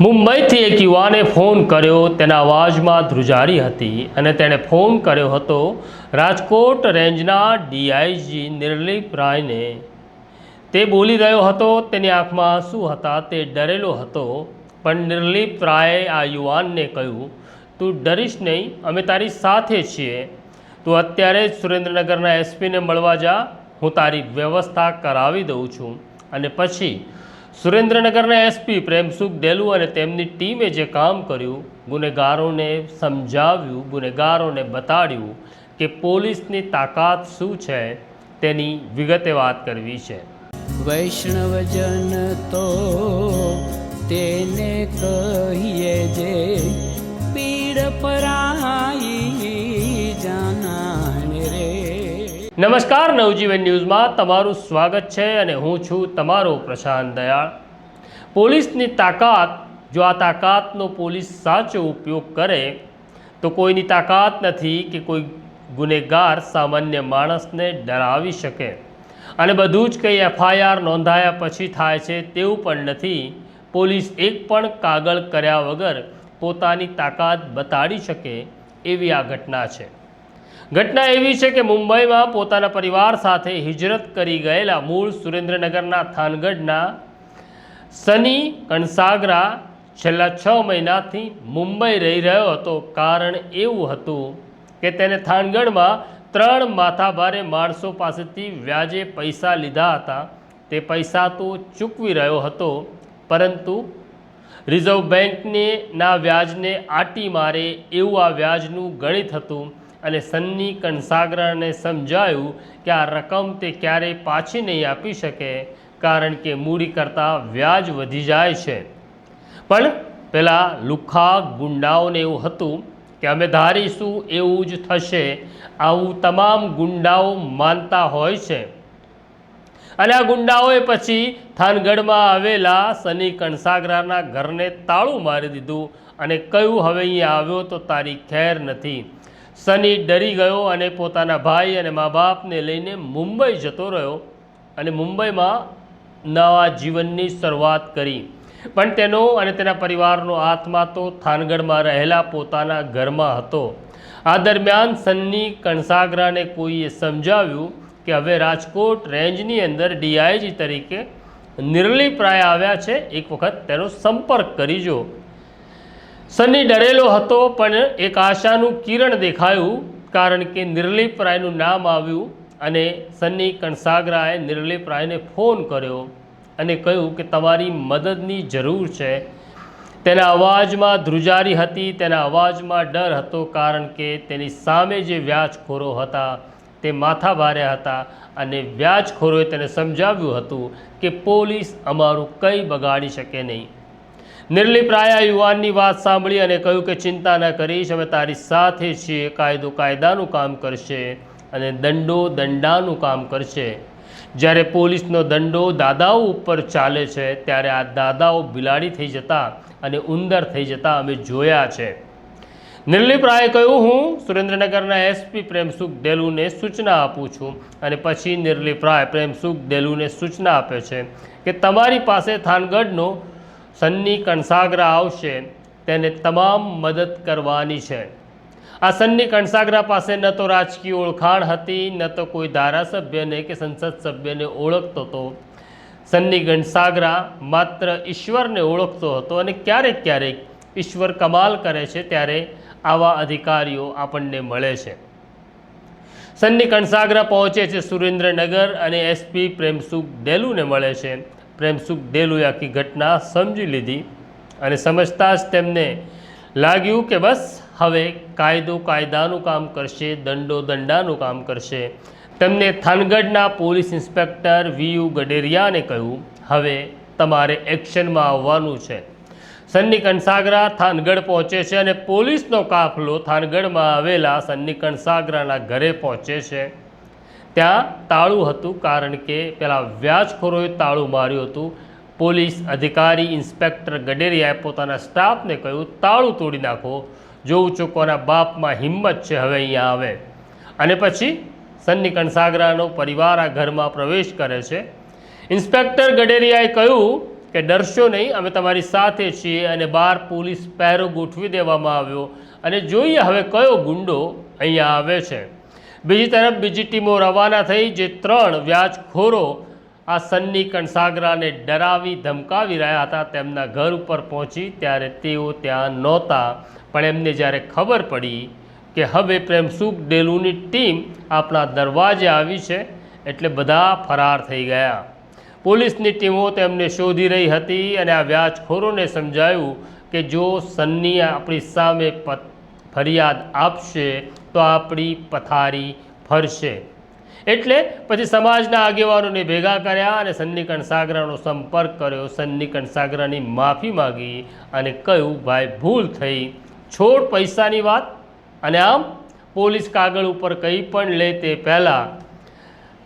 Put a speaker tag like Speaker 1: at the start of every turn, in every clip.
Speaker 1: મુંબઈથી એક યુવાને ફોન કર્યો, તેના અવાજમાં ધ્રુજારી હતી અને તેણે ફોન કર્યો હતો રાજકોટ રેન્જના ડીઆઈજી નિર્લિપ રાયને। તે બોલી રહ્યો હતો, તેની આંખમાં આંસુ હતા, તે ડરેલો હતો। પણ નિર્લિપ રાયે આ યુવાનને કહ્યું, તું ડરીશ નહીં, અમે તારી સાથે છીએ। તું અત્યારે જ સુરેન્દ્રનગરના એસપીને મળવા જા, હું તારી વ્યવસ્થા કરાવી દઉં છું। અને પછી સુરેન્દ્રનગરના એસપી પ્રેમસુખ ડેલુ અને તેમની ટીમે જે કામ કર્યું, ગુનેગારોને સમજાવ્યું, ગુનેગારોને બતાડ્યું કે પોલીસની તાકાત શું છે, તેની વિગતે વાત કરવી છે।
Speaker 2: વૈષ્ણવજન તો તેને કહીએ જે પીડ પરાઈ જાનાને રે।
Speaker 1: નમસ્કાર, નવજીવન ન્યૂઝમાં તમારું સ્વાગત છે અને હું છું તમારો પ્રશાંત દયાળ। પોલીસની તાકાત, જો આ તાકાતનો પોલીસ સાચો ઉપયોગ કરે તો કોઈની તાકાત નથી કે કોઈ ગુનેગાર સામાન્ય માણસને ડરાવી શકે। અને બધું જ કંઈ એફઆઈઆર નોંધાયા પછી થાય છે તેવું પણ નથી। પોલીસ એક પણ કાગળ કર્યા વગર પોતાની તાકાત બતાડી શકે એવી આ ઘટના છે। ઘટના એવી છે કે મુંબઈમાં પોતાના પરિવાર સાથે હિજરત કરી ગયેલા મૂળ સુરેન્દ્રનગરના થાનગઢના સની કણસાગરા છેલ્લા 6 મહિનાથી મુંબઈ રહી રહ્યો હતો। કારણ એવું હતું કે તેને થાનગઢમાં 3 માથાભારે માણસો પાસેથી વ્યાજે પૈસા લીધા હતા। તે પૈસા તો ચૂકવી રહ્યો હતો, પરંતુ રિઝર્વ બેંકના વ્યાજને આંટી મારે એવું આ વ્યાજનું ગણિત હતું। અને સન્ની કણસાગરાને સમજાયું કે આ રકમ તે ક્યારેય પાછી નહીં આપી શકે, કારણ કે મૂડી કરતાં વ્યાજ વધી જાય છે। પણ પેલા લુખ્ખા ગુંડાઓને એવું હતું કે અમે ધારીશું એવું જ થશે, આવું તમામ ગુંડાઓ માનતા હોય છે। અને આ ગુંડાઓએ પછી થાનગઢમાં આવેલા સની કણસાગરાના ઘરને તાળું મારી દીધું અને કહ્યું, હવે અહીંયા આવ્યો તો તારી ખેર નથી। સની ડરી ગયો અને પોતાના ભાઈ અને મા બાપને લઈને મુંબઈ જતો રહ્યો અને મુંબઈમાં નવા જીવનની શરૂઆત કરી। પણ તેનો અને તેના પરિવારનો આત્મા તો થાનગઢમાં રહેલા પોતાના ઘરમાં હતો। આ દરમિયાન સન્ની કણસાગરાને કોઈએ સમજાવ્યું કે હવે રાજકોટ રેન્જની અંદર ડીઆઈજી તરીકે નિર્લિપ રાય આવ્યા છે, એક વખત તેનો સંપર્ક કરીજો। સની ડરેલો હતો, પણ એક આશાનું કિરણ દેખાયું, કારણ કે નિર્લિપ રાયનું નામ આવ્યું અને સની કણસાગરાએ નિર્લિપ રાયને ફોન કર્યો અને કહ્યું કે તમારી મદદની જરૂર છે। તેના અવાજમાં ધ્રુજારી હતી, તેના અવાજમાં ડર હતો, કારણ કે તેની સામે જે વ્યાજખોરો હતા તે માથાભારે હતા અને વ્યાજખોરોએ તેને સમજાવ્યું હતું કે પોલીસ અમારું કંઈ બગાડી શકે નહીં। નિર્લિપ રાયે યુવાનની વાત સાંભળી અને કહ્યું કે ચિંતા ન કરીશ, અમે તારી સાથે છીએ। કાયદો કાયદાનું કામ કરશે અને દંડો દંડાનું કામ કરશે। જ્યારે પોલીસનો દંડો દાદાઓ ઉપર ચાલે છે, ત્યારે આ દાદાઓ બિલાડી થઈ જતા અને ઉંદર થઈ જતા અમે જોયા છે। નિર્લિપ રાયે કહ્યું, હું સુરેન્દ્રનગરના એસપી પ્રેમસુખ ડેલુને સૂચના આપું છું। અને પછી નિર્લિપ રાય પ્રેમસુખ ડેલુને સૂચના આપે છે કે તમારી પાસે થાનગઢનો સન્ની કણસાગરા આવશે, તેને તમામ મદદ કરવાની છે। આ સન્ની કણસાગરા પાસે ન તો રાજકીય ઓળખાણ હતી, ન તો કોઈ ધારાસભ્યને કે સંસદ સભ્યને ઓળખતો હતો। સન્ની કણસાગરા માત્ર ઈશ્વરને ઓળખતો હતો અને ક્યારેક ક્યારેક ઈશ્વર કમાલ કરે છે ત્યારે આવા અધિકારીઓ આપણને મળે છે। સન્ની કણસાગરા પહોંચે છે સુરેન્દ્રનગર અને એસપી પ્રેમસુખ ડેલુને મળે છે। પ્રેમસુખ ડેલુએ આખી ઘટના સમજી લીધી અને સમજતા જ તેમને લાગ્યું કે બસ હવે કાયદો કાયદાનું કામ કરશે, દંડો દંડાનું કામ કરશે। તેમને થાનગઢના પોલીસ ઇન્સ્પેક્ટર વીયુ ગડેરિયાને કહ્યું, હવે તમારે એક્શનમાં આવવાનું છે। સન્ની કણસાગરા થાનગઢ પહોંચે છે અને પોલીસનો કાફલો થાનગઢમાં આવેલા સન્ની કણસાગરાના ઘરે પહોંચે છે। ત્યાં તાળું હતું, કારણ કે પેલા વ્યાજખોરોએ તાળું માર્યું હતું। પોલીસ અધિકારી ઇન્સ્પેક્ટર ગડેરિયાએ પોતાના સ્ટાફને કહ્યું, તાળું તોડી નાખો, જોઉં છું કોના બાપમાં હિંમત છે, હવે અહીંયા આવે। અને પછી સન્ની કણસાગરાનો પરિવાર આ ઘરમાં પ્રવેશ કરે છે। ઇન્સ્પેક્ટર ગડેરિયાએ કહ્યું કે ડરશો નહીં, અમે તમારી સાથે છીએ, અને બહાર પોલીસ પહેરો ગોઠવી દેવામાં આવ્યો અને જોઈએ હવે કયો ગુંડો અહીંયા આવે છે. બીજી તરફ બીજી ટીમો રવાના થઈ, જે 3 વ્યાજખોરો આ સન્ની કણસાગરાને ડરાવી ધમકાવી રહ્યા હતા તેમના ઘર ઉપર પહોંચી. ત્યારે તેઓ ત્યાં નહોતા, પણ એમને જ્યારે ખબર પડી કે હવે પ્રેમસુખ ડેલુની ટીમ આપણા દરવાજે આવી છે એટલે બધા ફરાર થઈ ગયા. પોલીસની ટીમો તેમને શોધી રહી હતી અને આ વ્યાજખોરોને સમજાયું કે જો સન્ની આપણી સામે ફરિયાદ આપશે તો આપણી પથારી ફરશે. એટલે પછી સમાજના આગેવાનોને ભેગા કર્યા અને સન્ની કણસાગરાનો સંપર્ક કર્યો. સન્ની કણસાગરાની માફી માગી અને કહ્યું, ભાઈ ભૂલ થઈ, છોડ પૈસાની વાત, અને આમ પોલીસ કાગળ ઉપર કંઈ પણ લે તે પહેલાં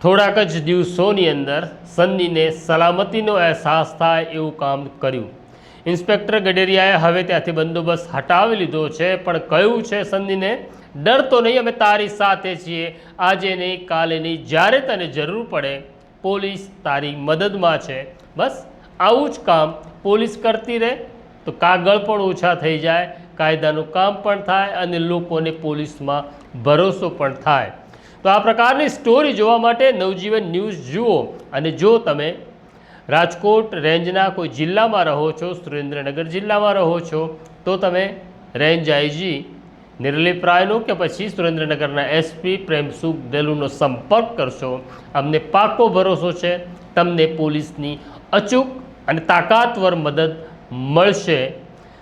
Speaker 1: થોડાક જ દિવસોની અંદર સન્નીને સલામતીનો અહેસાસ થાય એવું કામ કર્યું. ઇન્સ્પેક્ટર ગડેરિયાએ હવે ત્યાંથી બંદોબસ્ત હટાવી લીધો છે, પણ કહ્યું છે સન્નીને, ડરતો નહીં, અમે તારી સાથે છીએ, આજે નહીં, કાલે નહીં, જ્યારે તને જરૂર પડે પોલીસ તારી મદદમાં છે. બસ આવું જ કામ પોલીસ કરતી રહે તો કાગળ પણ ઓછા થઈ જાય, કાયદાનું કામ પણ થાય અને લોકોને પોલીસમાં ભરોસો પણ થાય. તો આ પ્રકારની સ્ટોરી જોવા માટે નવજીવન ન્યૂઝ જુઓ. અને જો તમે રાજકોટ રેન્જના કોઈ જિલ્લામાં રહો છો, સુરેન્દ્રનગર જિલ્લામાં રહો છો, તો તમે રેન્જ આઈજી નિર્લિપ રાયનો કે પછી સુરેન્દ્રનગરના એસપી પ્રેમસુખ ડેલુનો સંપર્ક કરશો. અમને પાકો ભરોસો છે તમને પોલીસની અચૂક અને તાકાતવર મદદ મળશે.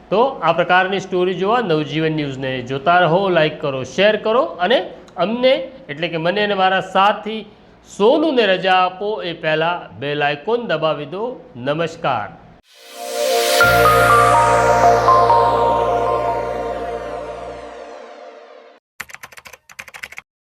Speaker 1: તો આ પ્રકારની સ્ટોરી જોવા નવજીવન ન્યૂઝને જોતા રહો, લાઈક કરો, શેર કરો, અને અમને એટલે કે મને અને મારા સાથી સોનુને રજા આપો એ પહેલાં બેલ આઇકોન દબાવી દો. નમસ્કાર.